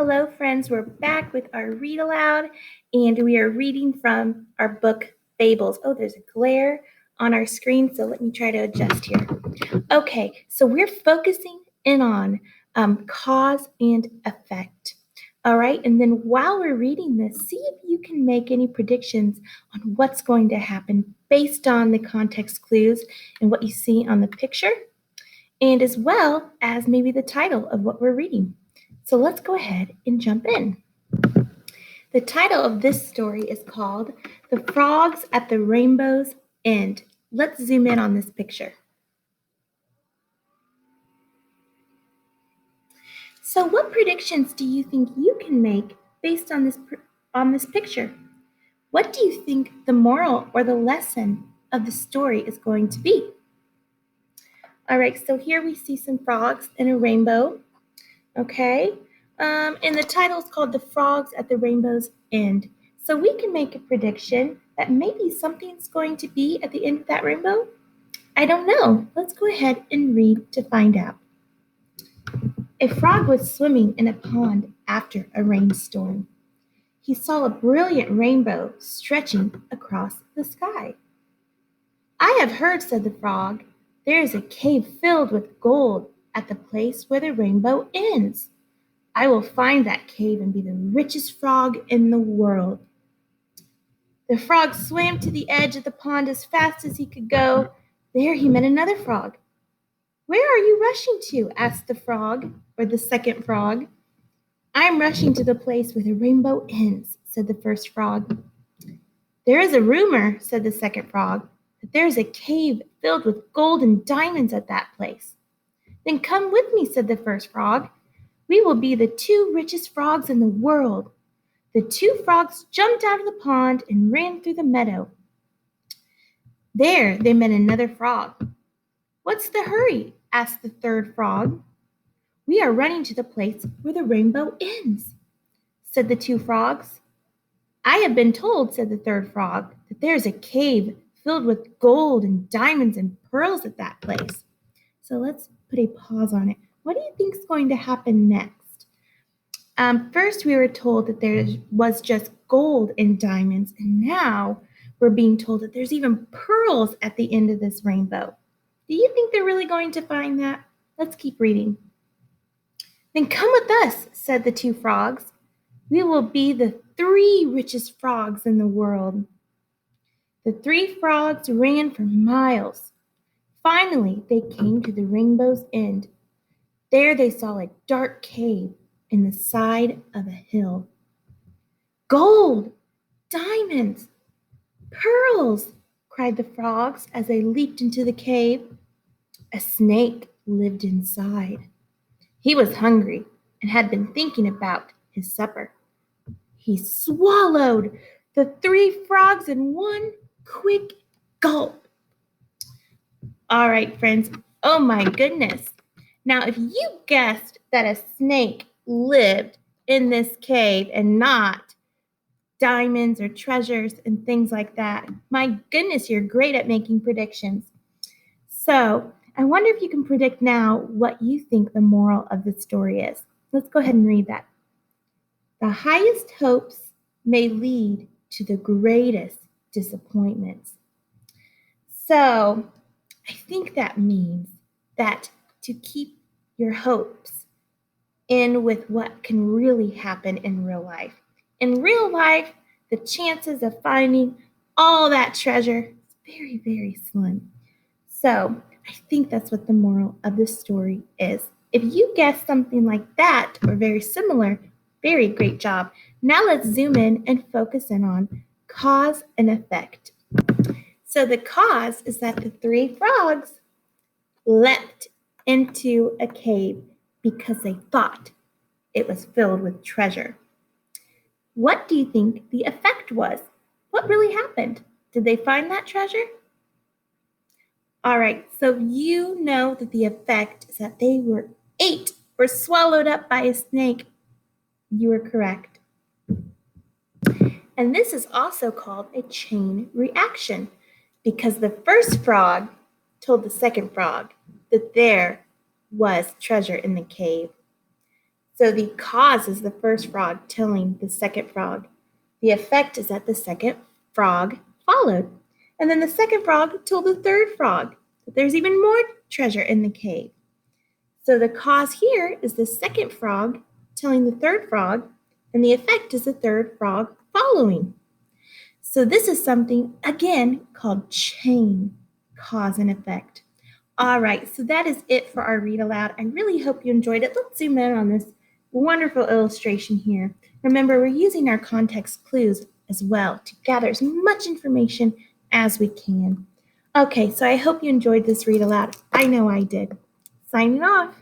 Hello, friends. We're back with our Read Aloud, and we are reading from our book, Fables. Oh, there's a glare on our screen, so let me try to adjust here. Okay, so we're focusing in on cause and effect. All right, and then while we're reading this, see if you can make any predictions on what's going to happen based on the context clues and what you see on the picture, and as well as maybe the title of what we're reading. So let's go ahead and jump in. The title of this story is called The Frogs at the Rainbow's End. Let's zoom in on this picture. So what predictions do you think you can make based on this picture? What do you think the moral or the lesson of the story is going to be? All right, so here we see some frogs in a rainbow. Okay, and the title is called The Frogs at the Rainbow's End. So we can make a prediction that maybe something's going to be at the end of that rainbow. I don't know. Let's go ahead and read to find out. A frog was swimming in a pond after a rainstorm. He saw a brilliant rainbow stretching across the sky. I have heard, said the frog, there is a cave filled with gold at the place where the rainbow ends. I will find that cave and be the richest frog in the world. The frog swam to the edge of the pond as fast as he could go. There he met another frog. Where are you rushing to? Asked the frog, or the second frog. I'm rushing to the place where the rainbow ends, said the first frog. There is a rumor, said the second frog, that there is a cave filled with gold and diamonds at that place. Then come with me, said the first frog. We will be the two richest frogs in the world. The two frogs jumped out of the pond and ran through the meadow. There they met another frog. What's the hurry? Asked the third frog. We are running to the place where the rainbow ends, said the two frogs. I have been told, said the third frog, that there is a cave filled with gold and diamonds and pearls at that place. So let's put a pause on it. What do you think is going to happen next? First, we were told that there was just gold and diamonds, and now we're being told that there's even pearls at the end of this rainbow. Do you think they're really going to find that? Let's keep reading. Then come with us, said the two frogs. We will be the three richest frogs in the world. The three frogs ran for miles. Finally, they came to the rainbow's end. There they saw a dark cave in the side of a hill. Gold! Diamonds! Pearls! Cried the frogs as they leaped into the cave. A snake lived inside. He was hungry and had been thinking about his supper. He swallowed the three frogs in one quick gulp. All right, friends. Oh my goodness. Now, if you guessed that a snake lived in this cave and not diamonds or treasures and things like that, my goodness, you're great at making predictions. So I wonder if you can predict now what you think the moral of the story is. Let's go ahead and read that. The highest hopes may lead to the greatest disappointments. So I think that means that to keep your hopes in with what can really happen in real life. In real life, the chances of finding all that treasure is very, very slim. So I think that's what the moral of the story is. If you guess something like that or very similar, very great job. Now let's zoom in and focus in on cause and effect. So the cause is that the three frogs leapt into a cave because they thought it was filled with treasure. What do you think the effect was? What really happened? Did they find that treasure? All right, so you know that the effect is that they were ate or swallowed up by a snake. You were correct. And this is also called a chain reaction because the first frog told the second frog that there was treasure in the cave. So the cause is the first frog telling the second frog. The effect is that the second frog followed. And then the second frog told the third frog that there's even more treasure in the cave. So the cause here is the second frog telling the third frog, and the effect is the third frog following. So this is something, again, called chain, cause and effect. All right, so that is it for our read aloud. I really hope you enjoyed it. Let's zoom in on this wonderful illustration here. Remember, we're using our context clues as well to gather as much information as we can. Okay, so I hope you enjoyed this read aloud. I know I did. Signing off.